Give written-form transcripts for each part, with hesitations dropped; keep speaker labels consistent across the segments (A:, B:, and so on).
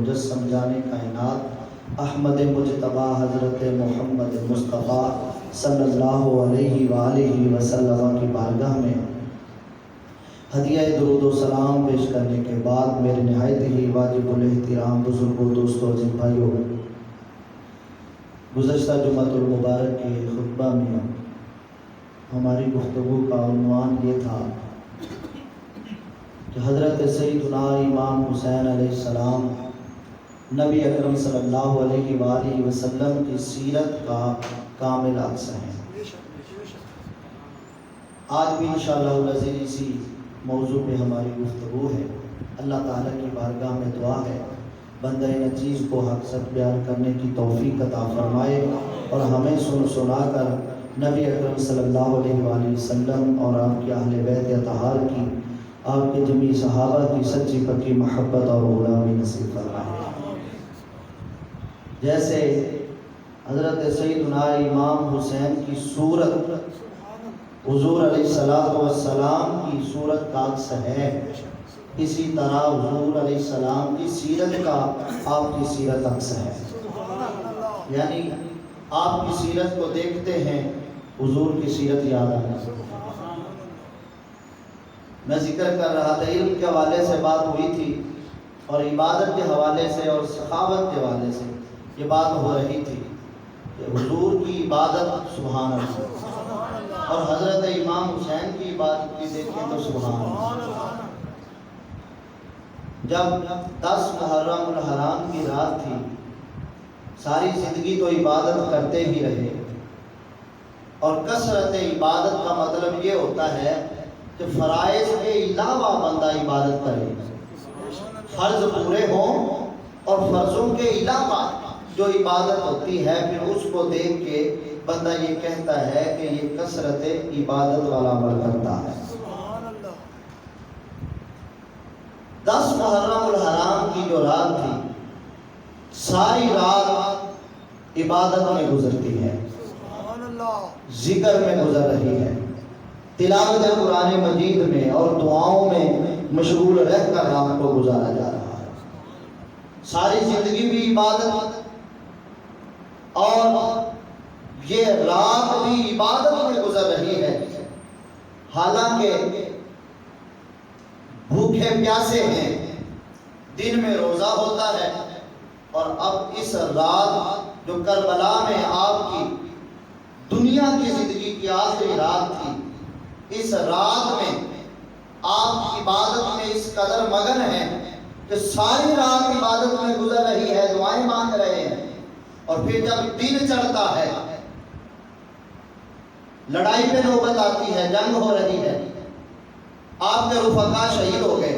A: مجسم جانے کائنات احمد مجتبی حضرت محمد مصطفیٰ صلی اللہ علیہ وآلہ وسلم کی بارگاہ میں ہدیہ درود و سلام پیش کرنے کے بعد میرے نہایت ہی واجب الاحترام بزرگوں دوستوں عزیز بھائیوں، گزشتہ جمعۃ المبارک کے خطبہ میں ہماری گفتگو کا عنوان یہ تھا کہ حضرت سیدنا امام حسین علیہ السلام نبی اکرم صلی اللہ علیہ وآلہ وسلم کی سیرت کا کامل عکس ہیں۔ آج بھی انشاءاللہ العزیز اسی موضوع پہ ہماری گفتگو ہے۔ اللہ تعالیٰ کی بارگاہ میں دعا ہے بندہ نچیز کو حق سچ بیان کرنے کی توفیق عطا فرمائے اور ہمیں سنا کر نبی اکرم صلی اللہ علیہ وآلہ وسلم اور آپ کے اہل بیت اطہار کی، آپ کے جمیع صحابہ کی سچی پکی محبت اور غلامی نصیب فرمائے۔ جیسے حضرت سیدنا امام حسین کی صورت حضور علیہ السلام کی صورت کا عکس ہے، اسی طرح حضور علیہ السلام کی سیرت کا آپ کی سیرت عکس ہے۔ یعنی آپ کی سیرت کو دیکھتے ہیں، حضور کی سیرت یاد آتی ہے۔ میں ذکر کر رہا تھا، علم کے حوالے سے بات ہوئی تھی اور عبادت کے حوالے سے اور سخاوت کے حوالے سے یہ بات ہو رہی تھی کہ حضور کی عبادت سبحان اللہ، اور حضرت امام حسین کی عبادت کی دیکھیں تو سبحان اللہ۔ جب 10 محرم الحرام کی رات تھی، ساری زندگی تو عبادت کرتے ہی رہے، اور کثرت عبادت کا مطلب یہ ہوتا ہے کہ فرائض کے علاوہ بندہ عبادت کرے، فرض پورے ہوں اور فرضوں کے علاوہ جو عبادت ہوتی ہے پھر اس کو دیکھ کے بندہ یہ کہتا ہے کہ یہ کثرت عبادت والا عمل کرتا ہے۔ 10 محرم الحرام کی جو رات تھی، ساری رات عبادت میں گزرتی ہے، ذکر میں گزر رہی ہے، تلاوت قرآن مجید میں اور دعاؤں میں مشغول رہ کر رات کو گزارا جا رہا ہے۔ ساری زندگی بھی عبادت اور یہ رات بھی عبادت میں گزر رہی ہے، حالانکہ بھوکے پیاسے ہیں، دن میں روزہ ہوتا ہے، اور اب اس رات جو کربلا میں آپ کی دنیا کی زندگی کی آخری رات تھی، اس رات میں آپ عبادت میں اس قدر مگن ہیں کہ ساری رات عبادت میں گزر رہی ہے، دعائیں مانگ رہے ہیں، اور پھر جب دن چڑھتا ہے، لڑائی پہ نوبت آتی ہے، جنگ ہو رہی ہے، آپ کے رفقا شہید ہو گئے،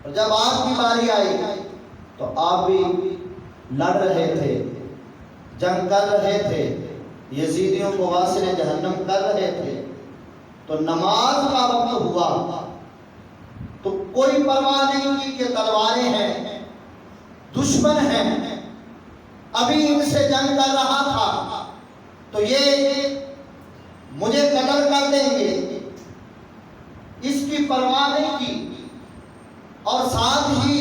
A: اور جب آپ کی باری آئی تو آپ بھی لڑ رہے تھے، جنگ کر رہے تھے، یزیدیوں کو واصل جہنم کر رہے تھے، تو نماز کا وقت ہوا تو کوئی پرواہ نہیں کی کہ تلواریں ہیں، دشمن ہیں، ابھی ان سے جنگ کر رہا تھا تو یہ مجھے قتل کر دیں گے، اس کی پرواہ نہیں کی۔ اور ساتھ ہی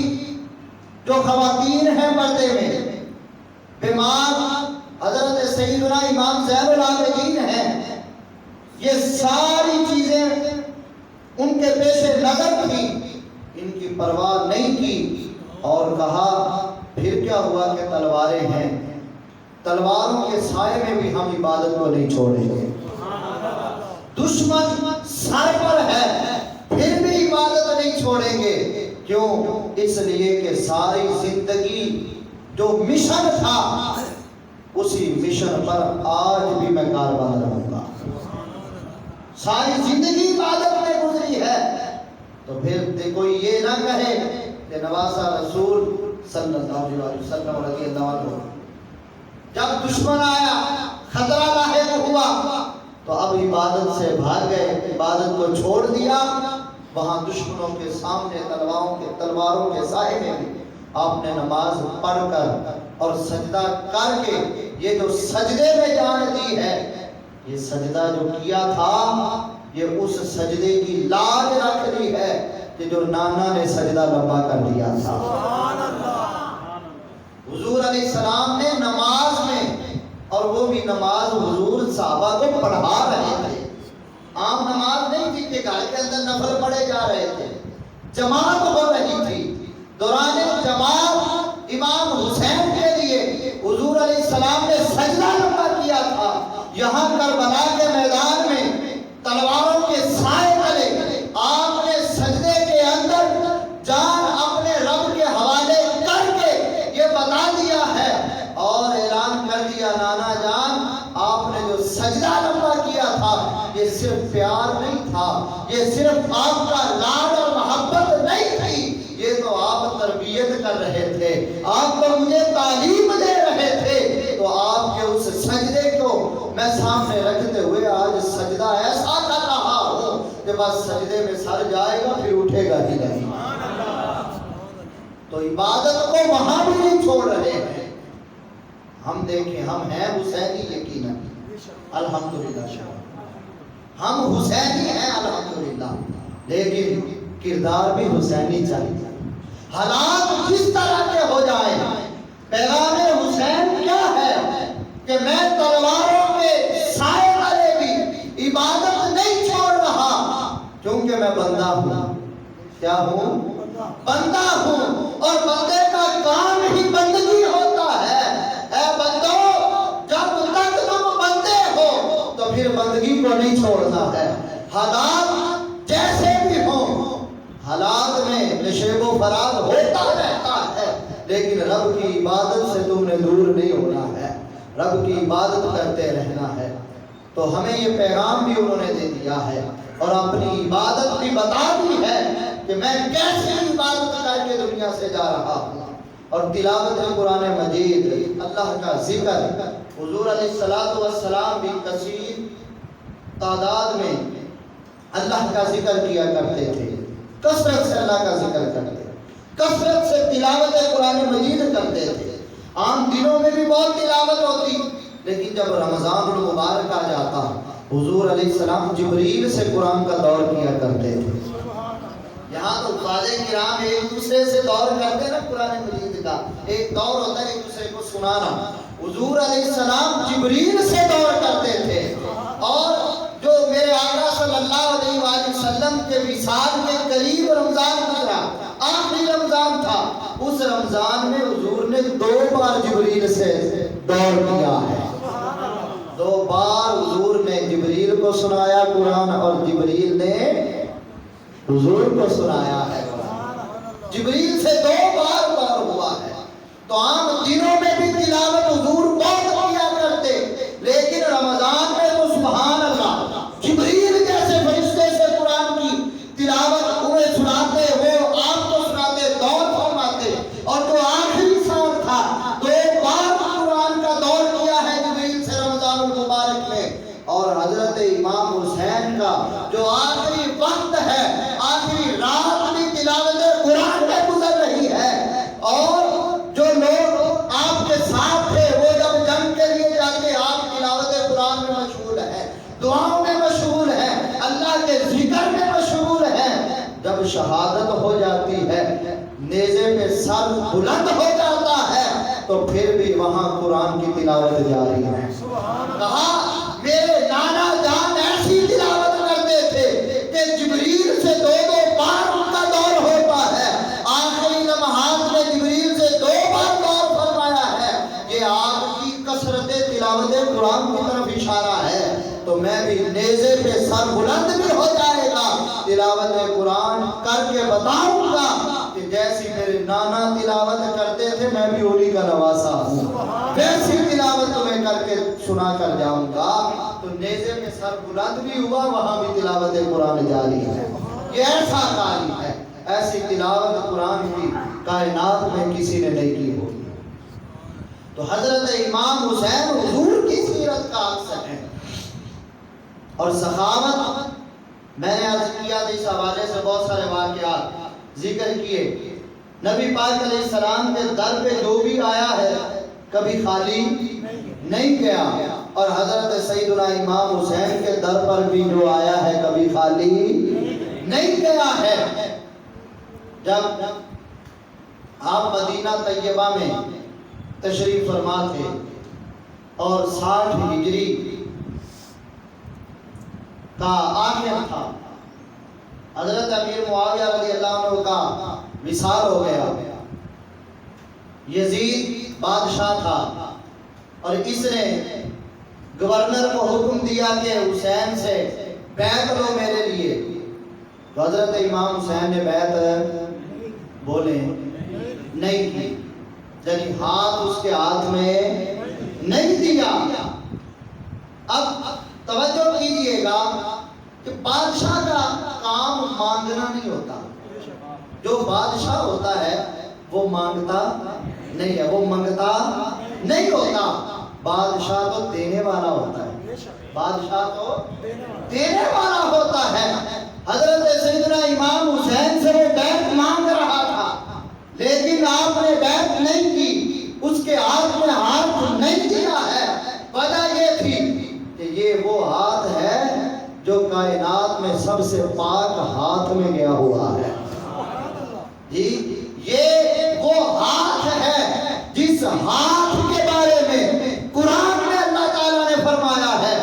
A: جو خواتین ہیں پردے میں، بیمار حضرت سیدنا امام زین العابدین ہیں، یہ ساری چیزیں ان کے پیش نظر تھی، ان کی پرواہ نہیں کی، اور کہا پھر کیا ہوا کہ تلواریں ہیں، تلواروں کے سائے میں بھی ہم عبادت کو نہیں چھوڑیں گے، دشمن سر پر ہے پھر بھی عبادت نہیں چھوڑیں گے۔ کیوں؟ اس لیے کہ ساری زندگی جو مشن تھا اسی مشن پر آج بھی میں کاربند رہوں گا۔ ساری زندگی عبادت میں گزری ہے تو پھر کوئی یہ نہ کہے کہ نواسہ رسول صلی اللہ علیہ وسلم رضی اللہ عنہ جب دشمن آیا، خطرہ لاحق ہوا تو اب عبادت سے بھاگ گئے، عبادت کو چھوڑ دیا، وہاں دشمنوں کے سامنے تلواروں کے سائے میں بھی آپ نے نماز پڑھ کر اور سجدہ کر کے یہ جو سجدے میں جان دی ہے، یہ سجدہ جو کیا تھا یہ اس سجدے کی لاج رکھ لی ہے کہ جو نانا نے سجدہ لمبا کر دیا تھا۔ وہ بھی نماز حضور صحابہ کو پڑھا رہے تھے. عام نماز نہیں تھی کہ گھر کے اندر نفل پڑھے جا رہے تھے، جماعت ہو رہی تھی. دوران جماعت امام حسین کے لیے حضور علیہ السلام نے سجدہ لمبا کیا تھا. یہاں کربلا کے میدان میں تلواروں کے سائے تلے آپ نے سجدے کے اندر جان اپنے رب کے حوالے کر کے یہ بتا دیا ہے اور اعلان کر دیا، نانا جان آپ نے جو سجدہ لمبا کیا تھا یہ صرف پیار نہیں تھا، یہ صرف آپ کا لاڈ اور محبت نہیں تھی، یہ تو آپ تربیت کر رہے تھے، آپ تو مجھے تعلیم دے رہے تھے. تو آپ کے اس سجدے کو میں سامنے رکھتے ہوئے آج سجدہ ایسا کر رہا ہوں کہ بس سجدے میں سر جائے گا پھر اٹھے گا ہی نہیں. تو عبادت کو وہاں بھی نہیں چھوڑ رہے ہیں. ہم دیکھیں ہم ہیں حسینی یقیناً الحمدللہ، ہم حسینی ہیں الحمدللہ، لیکن کردار بھی حسینی چاہیے. حالات جس طرح کے ہو جائیں، پیغام حسین کیا ہے کہ میں تلواروں کے سائے والے بھی عبادت نہیں چھوڑ رہا، کیونکہ میں بندہ ہوں. کیا ہوں؟ بندہ ہوں، اور بندے کا کام ہی بندگی ہوتا ہے. اے بندو، جب تک تم بندے ہو تو پھر بندگی کو نہیں چھوڑنا ہے. حالات جیسے بھی ہوں، حالات میں نشیب و فراز ہوتا رہتا ہے، لیکن رب کی عبادت سے تم نے دور نہیں ہونا ہے، رب کی عبادت کرتے رہنا ہے. تو ہمیں یہ پیغام بھی انہوں نے دے دیا ہے اور اپنی عبادت بھی بتا دی ہے کہ میں کیسے عبادت کر کے دنیا سے جا رہا ہوں. اور تلاوت قرآن مجید، اللہ کا ذکر، حضور علیہ السلام بھی کثیر تعداد میں اللہ کا ذکر کیا کرتے تھے، کثرت سے اللہ کا ذکر کرتے، کثرت سے تلاوت قرآن مجید کرتے تھے. عام دنوں میں بھی بہت تلاوت ہوتی، لیکن جب رمضان المبارک آ جاتا حضور علیہ السلام جبریل سے قرآن کا دور کیا کرتے تھے. یہاں تو خواجہ کرام ایک دوسرے سے دور کرتے نا، قرآن مجید کا ایک دور ہوتا ہے ایک دوسرے کو سنانا. حضور علیہ السلام جبریل سے دور کرتے تھے. اور جو میرے آقا صلی اللہ علیہ وآلہ وسلم کے وصال کے قریب رمضان گزرا، آخری رمضان تھا، اس رمضان میں حضور نے 2 بار جبریل سے دور کیا ہے. 2 بار حضور نے جبریل کو سنایا قرآن اور جبریل نے حضور کو سنایا ہے. جبریل سے 2 بار دور ہوا ہے. تو عام دنوں میں بھی تلاوت حضور بہت کیا کرتے، لیکن رمضان میں تو سبحان اللہ جبریل جیسے فرشتے سے قرآن کی تلاوت انہیں سناتے، وہ آپ کو سناتے، دور فرماتے. اور جو آخری سال تھا 2 بار قرآن کا دور کیا ہے جبریل سے رمضان المبارک میں. اور حضرت امام حسین کا جو آخری وقت ہے، آخری رات بھی تلاوت قرآن میں گزر رہی ہے. اور جو لوگ آپ کے ساتھ تھے وہ جب جنگ کے لیے جاتے، آپ تلاوت قرآن میں مشغول ہیں، دعاؤں میں مشغول ہیں، اللہ کے ذکر میں مشغول ہیں. جب شہادت ہو جاتی ہے، نیزے پہ سر بلند ہو جاتا ہے، تو پھر بھی وہاں قرآن کی تلاوت جاری ہے. کہا میرے نانا جان ایسی تلاوت کرتے تھے کہ جبریل سے 2 بار ان کا دور ہوتا ہے. آخری لمحات میں جبریل سے 2 بار دور فرمایا ہے. یہ آپ کی کثرت تلاوت قرآن کی طرف اشارہ ہے. تو میں بھی نیزے پہ سر بلند بھی ہو جائے گا، تلاوت قرآن کر کے بتاؤں گا کہ جیسی میرے نانا تلاوت کرتے تھے میں بھی انہی کا نواسا ہوں، ویسی تلاوت تمہیں کر کے سنا کر جاؤں گا. تو نیزے میں سر بلند بھی ہوا، وہاں بھی تلاوت قرآن جاری ہے. یہ ایسا کاری ہے، ایسی تلاوت قرآن کی کائنات میں کسی نے نہیں کی ہوگی. تو حضرت امام حسین حضور کی سیرت کا عکس ہے. اور سخاوت میں نے عرض کیا تھا، اس حوالے سے بہت سارے واقعات ذکر کیے. نبی پاک علیہ السلام کے در پہ جو بھی آیا ہے کبھی خالی نہیں گیا، اور حضرت سیدنا امام حسین کے در پر بھی جو آیا ہے کبھی خالی نہیں گیا ہے. جب آپ مدینہ طیبہ میں تشریف فرما تھے اور 60 ہجری کا آخر تھا. حضرت امیر معاویہ رضی اللہ عنہ کا وصال ہو گیا. یزید بادشاہ تھا اور اس نے گورنر کو حکم دیا کہ حسین سے بیعت لو میرے لیے. تو حضرت امام حسین نے بیعت بولے نہیں کی، یعنی ہاتھ اس کے ہاتھ میں نہیں دیا. اب توجہ کیجئے گا کہ بادشاہ کا کام مانگنا نہیں ہوتا. جو بادشاہ ہوتا ہے وہ مانگتا نہیں ہے، وہ منگتا نہیں ہوتا. بادشاہ تو دینے والا ہوتا ہے، بادشاہ تو دینے والا ہوتا ہے. حضرت سیدنا امام حسین سے وہ بیعت مانگ رہا تھا، لیکن آپ نے بیعت نہیں کی، اس کے ہاتھ میں ہاتھ نہیں دیا ہے. وجہ یہ تھی کہ یہ وہ ہاتھ ہے جو کائنات میں سب سے پاک ہاتھ میں گیا ہوا ہے. جی یہ وہ ہاتھ ہے جس ہاتھ کے بارے میں قرآن میں اللہ تعالیٰ نے فرمایا ہے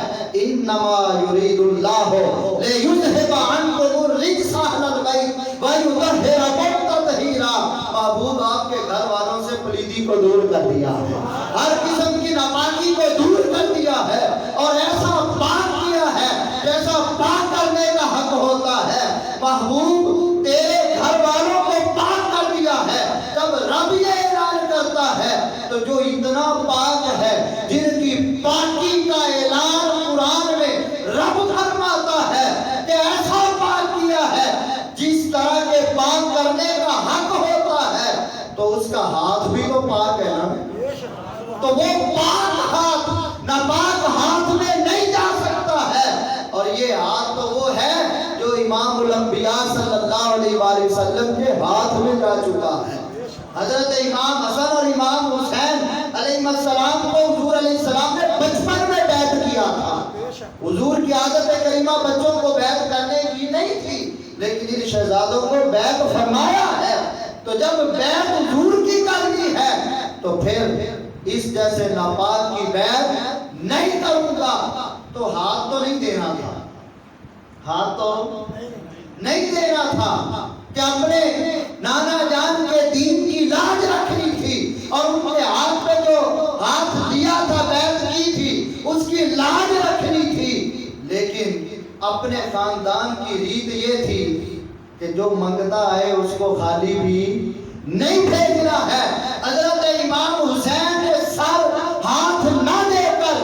A: انما یرید اللہ لیذھب عنکم الرجس اہل البیت ویطہرکم تطہیرا. محبوب آپ کے گھر والوں سے پلیدی کو دور کر دیا ہے، ہر قسم کی ناپاکی کو دور کر دیا ہے، اور ایسا پاک کیا ہے جیسا پاک کرنے کا حق ہوتا ہے. محبوب تیرے گھر والوں کو پاک کر دیا ہے. جب رب یہ اعلان کرتا ہے تو جو اتنا پاک ہے، جن کی پاکی کا اعلان قرآن میں رب فرماتا ہے کہ ایسا پاک کیا ہے جس طرح کے پاک کرنے کا حق ہوتا ہے، تو اس کا ہاتھ بھی تو پاک ہے نا. تو وہ پاک ہاتھ ناپاک ہاتھ میں نہیں جا سکتا ہے. اور یہ ہاتھ تو وہ ہے جو امام الانبیاء صلی اللہ علیہ وآلہ وسلم کے ہاتھ میں جا چکا ہے. حضرت امام حسن اور امام حسین علیہ السلام کو حضور علیہ السلام نے بچپن میں بیعت کیا تھا. حضور کی عادت کریمہ بچوں کو بیعت کرنے کی نہیں تھی، لیکن ان شہزادوں کو بیعت فرمایا ہے. تو جب بیعت حضور کی کرنی ہے تو پھر اس جیسے ناپاک کی بیعت نہیں کروں گا. تو ہاتھ تو نہیں دینا تھا، ہاتھ تو نہیں دینا تھا کہ اپنے نانا جان کے دین کی لاج رکھنی تھی، اور ان کے ہاتھ پہ جو ہاتھ دیا تھا بیعت کی تھی اس کی لاج رکھنی تھی. لیکن اپنے خاندان کی ریت یہ تھی کہ جو منگتا ہے اس کو خالی بھی نہیں بھیجنا ہے. حضرت امام حسین نے سر ہاتھ نہ دے کر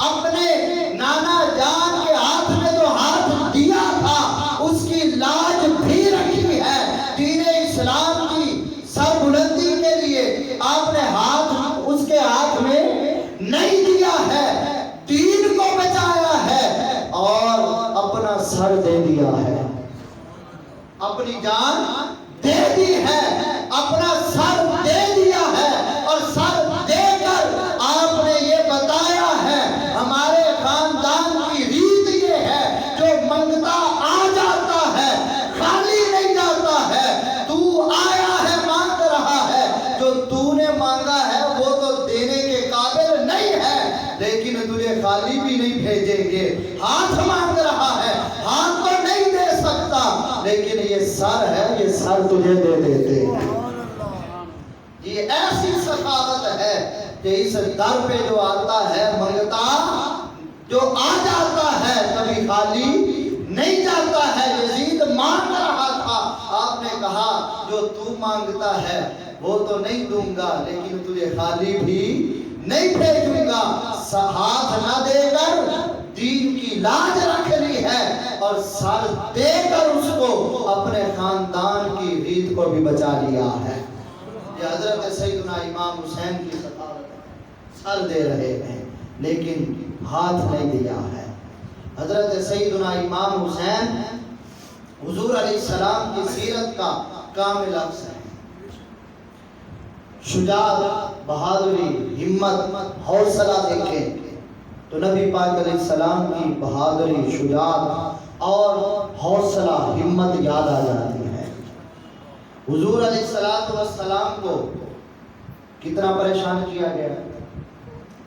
A: اپنے نانا جان کے ہاتھ میں جو ہاتھ دیا تھا اس کی لاج بھی رکھی ہے. دین اسلام کی سر بلندی کے لیے آپ نے ہاتھ اس کے ہاتھ میں نہیں دیا ہے، دین کو بچایا ہے اور اپنا سر دے دیا ہے، اپنی جان دے دی ہے، اپنا سر دے دیا ہے. اور سر دے کر آپ نے یہ بتایا ہے ہمارے خاندان کی ریت یہ ہے جو منگتا آ جاتا ہے خالی نہیں جاتا ہے. تو آیا ہے مانگ رہا ہے، جو تو نے مانگا ہے وہ تو دینے کے قابل نہیں ہے، لیکن تجھے خالی بھی نہیں بھیجیں گے. ہاتھ مانگ رہا ہے، ہاتھ تو نہیں دے سکتا، لیکن یہ سر ہے، یہ سر تجھے دے دیتے. یہ ایسی سخاوت ہے کہ اس در پہ جو آتا ہے منگتا جو آ جاتا ہے کبھی خالی نہیں جاتا ہے. یزید مانگ رہا تھا، آپ نے کہا جو تو مانگتا ہے وہ تو نہیں دوں گا، لیکن تجھے خالی بھی نہیں بھیجوں گا. ہاتھ نہ دے کر دین کی لاج رکھنی ہے اور سر دے کر اس کو اپنے خاندان کی ریت کو بھی بچا لیا ہے. یہ حضرت سیدنا امام حسین کی سخاوت ہے. سر دے رہے ہیں لیکن ہاتھ نہیں دیا ہے. حضرت سیدنا امام حسین حضور علیہ السلام کی سیرت کا کامل عکس ہے. شجاعت، بہادری، ہمت، حوصلہ دیکھیں تو نبی پاک علیہ السلام کی بہادری، شجاعت اور حوصلہ، ہمت یاد آ جاتی ہے. حضور علیہ السلام کو کتنا پریشان کیا گیا،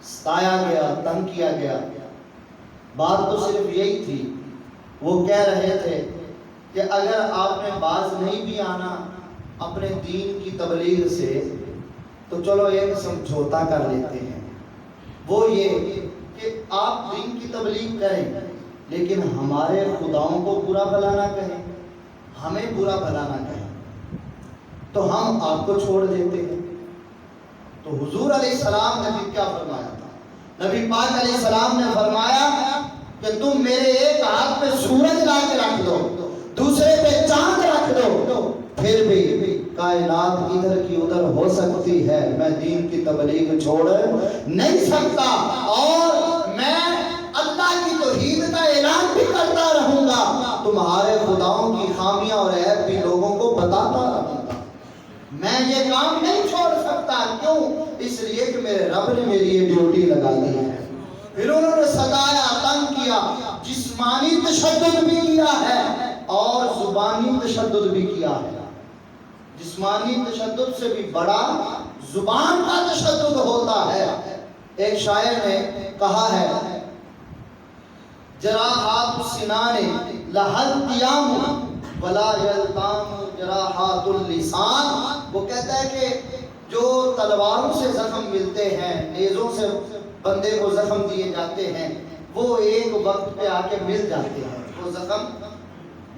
A: ستایا گیا، تنگ کیا گیا۔ بات تو صرف یہی تھی، وہ کہہ رہے تھے کہ اگر آپ نے باز نہیں بھی آنا اپنے دین کی تبلیغ سے تو چلو ایک سمجھوتا کر لیتے ہیں، وہ یہ کہ آپ دین کی تبلیغ کریں لیکن ہمارے خداؤں کو برا بھلا نہ کہیں، ہمیں برا بھلا نہ کہیں، تو ہم آپ کو چھوڑ دیتے ہیں۔ تو حضور علیہ السلام نے بھی کیا فرمایا تھا؟ نبی پاک علیہ السلام نے فرمایا کہ تم میرے ایک ہاتھ پہ سورج لا کے رکھ دو، دوسرے پہ چاند رکھ دو، پھر بھی کائنات ادھر کی ادھر ہو سکتی ہے، میں دین کی تبلیغ چھوڑ نہیں سکتا، اور میں اللہ کی توحید کا اعلان بھی کرتا رہوں گا، تمہارے خداؤں کی خامیاں اور عیب بھی لوگوں کو بتاتا رہوں گا، میں یہ کام نہیں چھوڑ سکتا۔ کیوں؟ اس لیے کہ میرے رب نے میری یہ ڈیوٹی لگا دی ہے۔ پھر انہوں نے ستایا، تنگ کیا، جسمانی تشدد بھی کیا ہے اور زبانی تشدد بھی کیا ہے۔ جسمانی تشدد سے بھی بڑا زبان کا تشدد ہوتا ہے۔ ایک شاعر نے کہا ہے، جراحات السنان لہل قیام ولا یلتام جراحات اللسان، وہ کہتا ہے کہ جو تلواروں سے زخم ملتے ہیں، نیزوں سے بندے کو زخم دیے جاتے ہیں، وہ ایک وقت پہ آ کے مل جاتے ہیں، وہ زخم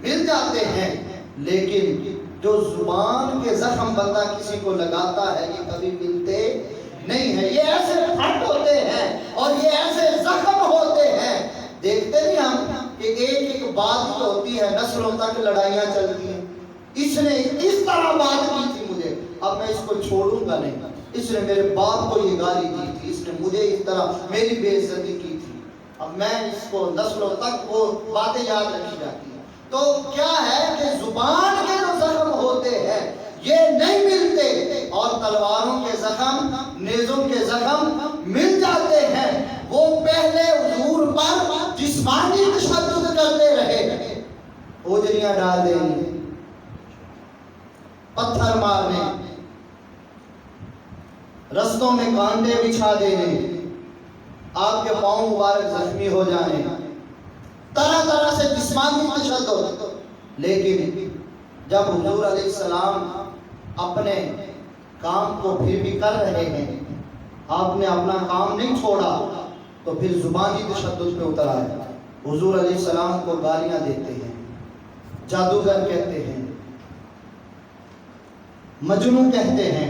A: مل جاتے ہیں، لیکن جو زبان کے زخم بندہ کسی کو لگاتا ہے یہ کبھی ملتے نہیں ہیں، یہ ایسے پھٹ ہوتے ہیں اور یہ ایسے زخم ہوتے ہیں۔ دیکھتے نہیں ہم کہ ایک ایک بات جو ہوتی ہے نسلوں تک لڑائیاں چلتی ہیں، اس نے اس طرح بات کی تھی مجھے، اب میں اس کو چھوڑوں گا نہیں، اس نے میرے باپ کو یہ گالی دی تھی، اس نے مجھے اس طرح میری بے عزتی کی تھی، اب میں اس کو نسلوں تک وہ باتیں یاد رکھی جاتی ہیں۔ تو کیا ہے کہ زبان کے جو زخم ہوتے ہیں یہ نہیں ملتے، اور تلواروں کے زخم، نیزوں کے زخم مل جاتے ہیں۔ وہ پہلے حضور پر جسمانی تشدد کرتے رہے، اوجریاں ڈال دیں، پتھر مارنے، رستوں میں کانٹے بچھا دینے، آپ کے پاؤں مبارک زخمی ہو جانے، طرح طرح سے جسمانی تشدد۔ لیکن جب حضور علیہ السلام اپنے کام کو پھر بھی کر رہے ہیں، آپ نے اپنا کام نہیں چھوڑا، تو پھر زبانی تشدد پہ اتر آئے، حضور علیہ السلام کو گالیاں دیتے ہیں، جادوگر کہتے ہیں، مجنون کہتے ہیں،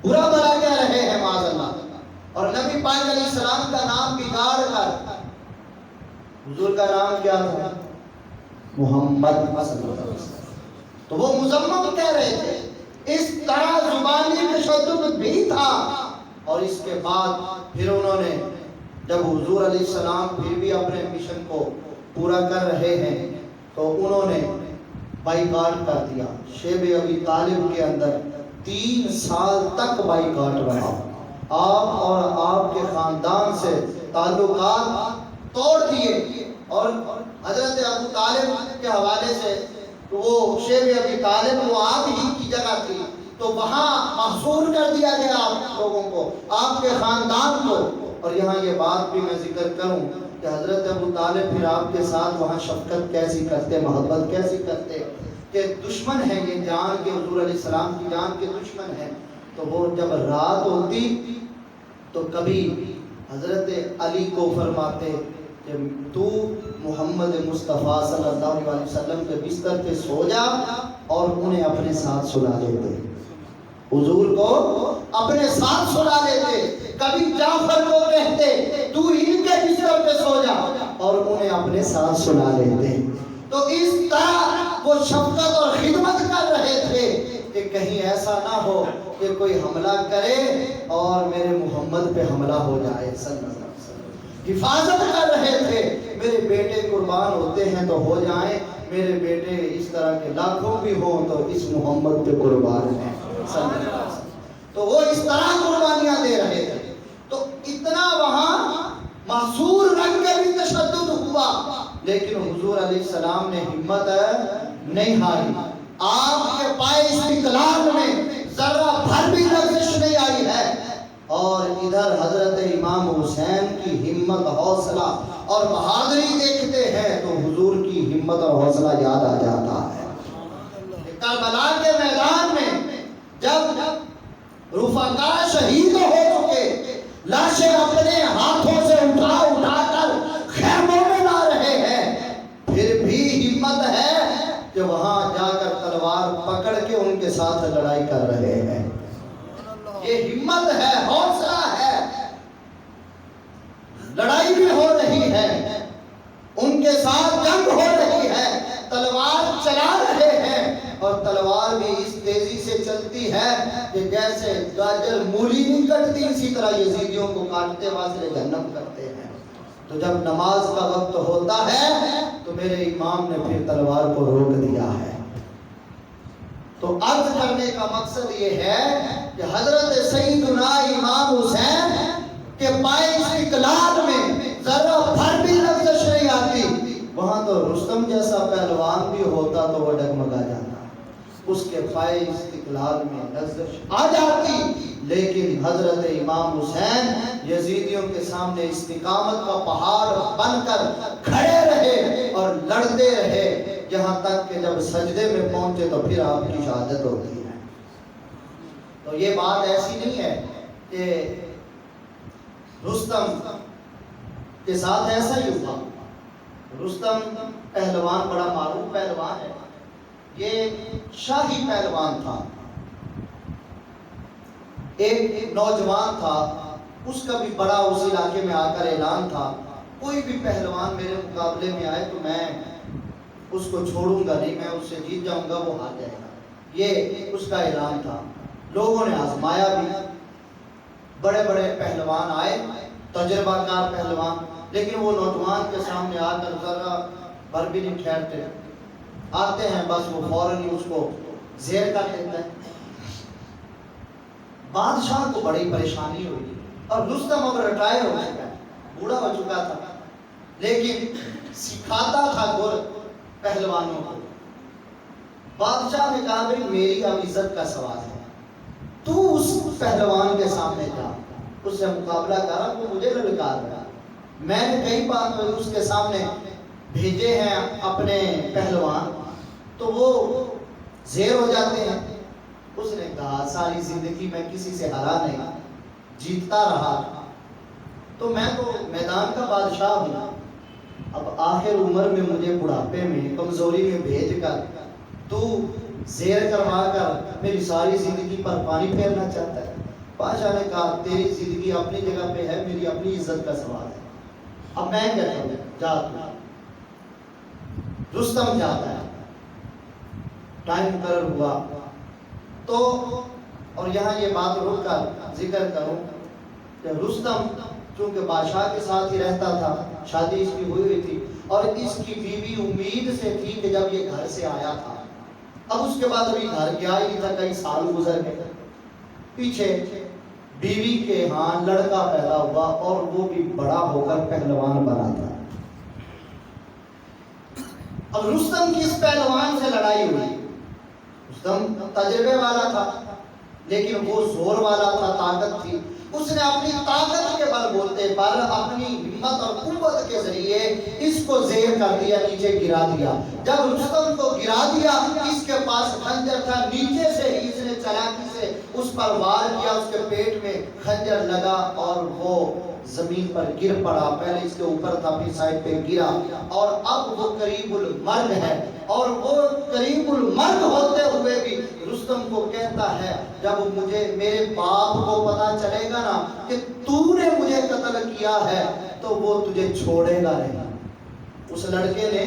A: برا بھلا کہہ رہے ہیں معاذ اللہ، اور نبی پاک علیہ السلام کا نام بگاڑ کر، حضور کا نام کیا تھا؟ محمد صلی اللہ علیہ وسلم، تو وہ مذمم کہہ رہے تھے۔ اس طرح زبانی تشدد بھی تھا، اور اس کے بعد پھر انہوں نے جب حضور علیہ السلام پھر بھی اپنے مشن کو پورا کر رہے ہیں تو انہوں نے بائیکاٹ کر دیا۔ شیب ابی طالب کے اندر 3 سال تک بائیکاٹ رہا، آپ اور آپ کے خاندان سے تعلقات توڑ دیے، اور حضرت ابو طالب کے حوالے سے وہ شیب ابی طالب وہ آپ ہی کی جگہ تھی، تو وہاں محصور کر دیا گیا آپ لوگوں کو، آپ کے خاندان کو۔ اور یہاں یہ بات بھی میں ذکر کروں کہ حضرت ابو طالب پھر آپ کے ساتھ وہاں شفقت کیسی کرتے، محبت کیسی کرتے، کہ دشمن ہیں یہ جان کے، حضور علیہ السلام کی جان کے دشمن ہیں، تو وہ جب رات ہوتی تو کبھی حضرت علی کو فرماتے کہ تو محمد مصطفیٰ صلی اللہ علیہ وسلم کے بستر پہ سو جا، اور انہیں اپنے ساتھ سلا لیتے، حضور کو اپنے ساتھ سلا لیتے۔ کبھی جعفر کو کہتے تو ان کے بستر پہ سو جا، اور انہیں اپنے ساتھ سلا لیتے۔ تو اس طرح وہ شفقت اور خدمت کر رہے تھے کہ کہیں ایسا نہ ہو کہ کوئی حملہ کرے اور میرے محمد پہ حملہ ہو جائے، صلی اللہ علیہ وسلم حفاظت کر رہے تھے۔ میرے بیٹے قربان ہوتے ہیں تو ہو جائیں، میرے بیٹے اس طرح کے لاکھوں بھی ہوں تو اس محمد پہ قربان ہیں، صلی اللہ علیہ وسلم۔ تو وہ اس طرح قربانیاں دے رہے تھے، تو اتنا وہاں محصور رنگ کے بھی تشدد ہوا، لیکن حضور علیہ السلام نے ہمت نہیں ہاری۔ آپ کے پائے استقلال میں ذرہ بھر بھی لرزش نہیں آئی ہے، اور ادھر حضرت حضرت امام حسین کی ہمت حوصلہ اور بہادری دیکھتے ہیں تو حضور کی ہمت اور حوصلہ یاد آ جاتا ہے۔ کربلا کے میدان میں جب رفقا شہید ہو چکے، لاشیں اپنے ہاتھوں سے اٹھا اٹھا کر خیموں میں لا رہے ہیں، پھر بھی ہمت ہے کہ وہاں جا کر تلوار پکڑ کے ان کے ساتھ لڑائی کر رہے ہیں۔ یہ ہمت ہے، حوصلہ ہے۔ لڑائی بھی ہو رہی ہے، ان کے ساتھ جنگ ہو رہی ہے، تلوار چلا رہے ہیں، اور تلوار بھی اس تیزی سے چلتی ہے کہ جیسے گاجر مولی نہیں کٹتی، اسی طرح یزیدیوں کو کاٹتے واسطے جہنم کرتے ہیں۔ تو جب نماز کا وقت ہوتا ہے تو میرے امام نے پھر تلوار کو روک دیا ہے۔ تو عرض کرنے کا مقصد یہ ہے کہ حضرت سیدنا امام حسین کے پائے استقلال میں ذرا بھر بھی لغزش نہیں آتی۔ وہاں تو رستم جیسا پہلوان بھی ہوتا تو وہ ڈگمگا جاتا، اس کے پائے استقلال میں لغزش آ جاتی، لیکن حضرت امام حسین یزیدیوں کے سامنے استقامت کا پہاڑ بن کر کھڑے رہے اور لڑتے رہے، یہاں تک کہ جب سجدے میں پہنچے تو پھر آپ کی شہادت ہوتی ہے۔ تو یہ بات ایسی نہیں ہے کہ رستم کے ساتھ ایسا ہی ہوا۔ رستم پہلوان بڑا معروف پہلوان ہے، یہ شاہی پہلوان تھا۔ ایک نوجوان تھا، اس کا بھی بڑا اس علاقے میں آ کر اعلان تھا، کوئی بھی پہلوان میرے مقابلے میں آئے تو میں اس کو چھوڑوں گا نہیں، میں اس سے جیت جاؤں گا، وہ ہار جائے گا۔ یہ اس کا اعلان تھا۔ لوگوں نے آزمایا بھی، بڑے بڑے پہلوان آئے، تجربہ کار پہلوان، لیکن وہ نوجوان کے سامنے آ کر ذرا بھر بھی نہیں ٹھہرتے، آتے ہیں بس وہ فوراً ہی اس کو زیر کر دیتا ہے۔ بادشاہ کو بڑی پریشانی ہوئی، اور رستم اب ریٹائر ہو چکا ہے، بوڑھا ہو چکا تھا، لیکن سکھاتا تھا گر پہلوانوں کو۔ بادشاہ نے کہا بھئی میری اب عزت کا سوال ہے، تو اس پہلوان کے سامنے جا، اس سے مقابلہ کرا، وہ مجھے للکار رہا۔ میں نے کئی بار اس کے سامنے بھیجے ہیں اپنے پہلوان، تو وہ زیر ہو جاتے ہیں۔ اس نے کہا ساری زندگی میں کسی سے ہرا نہیں، جیتتا رہا، تو میں تو میدان کا بادشاہ ہوں، اب آخر عمر میں مجھے بڑھاپے میں کمزوری میں بھیج کر تو زیر کروا کر میری ساری زندگی پر پانی پھیرنا چاہتا ہے۔ بادشاہ نے کہا تیری زندگی اپنی جگہ پہ ہے، میری اپنی عزت کا سوال ہے، اب میں کیا کروں، جا تو۔ رستم جاتا ہے، ٹائم مقرر ہوا تو، اور یہاں یہ بات رک کر ذکر کروں کہ رستم چونکہ بادشاہ کے ساتھ ہی رہتا تھا، شادی اس کی ہوئی تھی، اور اس کی بیوی امید سے تھی کہ جب یہ گھر سے آیا تھا، اب اس کے بعد ابھی گھر گیا ہی تھا، کئی سال گزر گئے، پیچھے بیوی کے ہاں لڑکا پیدا ہوا اور وہ بھی بڑا ہو کر پہلوان بنا تھا۔ اب رستم کی اس پہلوان سے لڑائی ہوئی، رستم تجربے والا تھا لیکن وہ زور والا تھا، طاقت تھی، اس نے اپنی طاقت کے بل بولتے پر اپنی ہمت اور قوت کے ذریعے اس کو زیر کر دیا، نیچے گرا دیا۔ جب رستم کو گرا دیا، اس کے پاس خنجر تھا، نیچے سے ہی اس نے چلاکی سے اس پر وار کیا، اس کے پیٹ میں خنجر لگا اور وہ زمین پر گر پڑا، پہلے اس کے اوپر تھا پھر سائڈ پہ گرا، اور اب وہ قریب المرگ ہے، اور وہ قریب المرگ ہوتے ہوئے بھی رستم کو کہتا ہے جب مجھے میرے باپ کو پتا چلے گا نا کہ تو نے مجھے قتل کیا ہے تو وہ تجھے چھوڑے گا نہیں۔ اس لڑکے نے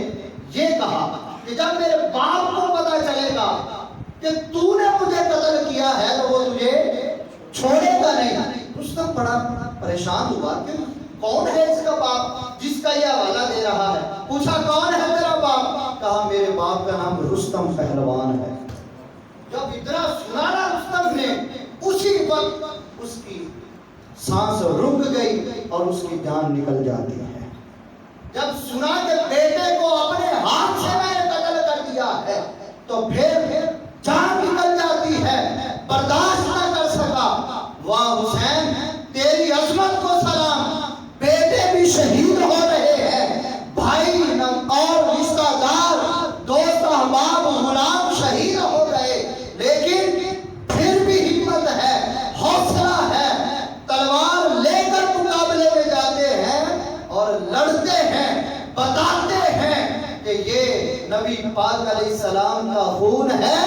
A: یہ کہا کہ جب میرے باپ کو پتا چلے گا کہ تو نے مجھے قتل کیا ہے تو وہ تجھے چھوڑے گا نہیں۔ رستم بڑا پریشان ہوا کہ کون ہے اس کا باپ جس کا یہ حوالہ دے رہا ہے، پوچھا کون ہے تیرا باپ، کہا میرے باپ کا نام رستم پہلوان ہے۔ جب اتنا سنا نا رستم نے، اسی وقت اس کی سانس رک گئی اور اس کی جان نکل جاتی ہے۔ جب سنا کہ بیٹے کو اپنے ہاتھ سے میں نے قتل کر دیا ہے تو پھر جان نکل جاتی ہے، برداشت نہ کر سکا۔ واہ حسین، تیری عظمت کو سلام، بیٹے بھی شہید ہو رہے ہیں، بھائی اور رشتہ دار، دوست احباب، غلام شہید ہو گئے، لیکن پھر بھی ہمت ہے، حوصلہ ہے، تلوار لے کر مقابلے میں جاتے ہیں اور لڑتے ہیں، بتاتے ہیں کہ یہ نبی پاک علیہ السلام کا خون ہے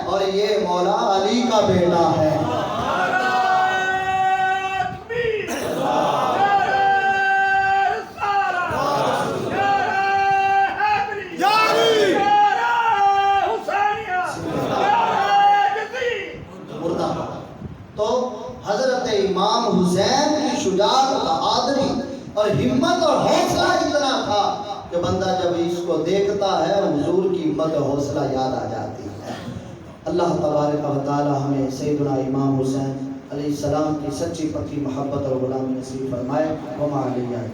A: اور یہ مولا علی کا بیٹا ہے۔ تو حضرت امام حسین کی شجاعت، بہادری اور ہمت اور حوصلہ اتنا تھا کہ بندہ جب اس کو دیکھتا ہے حضور کی ہمت اور حوصلہ یاد آ جاتی ہے۔ اللہ تبارک و تعالی ہمیں سیدنا امام حسین علیہ السلام کی سچی پکی محبت اور غلامی نصیب فرمائے۔ وما علیہ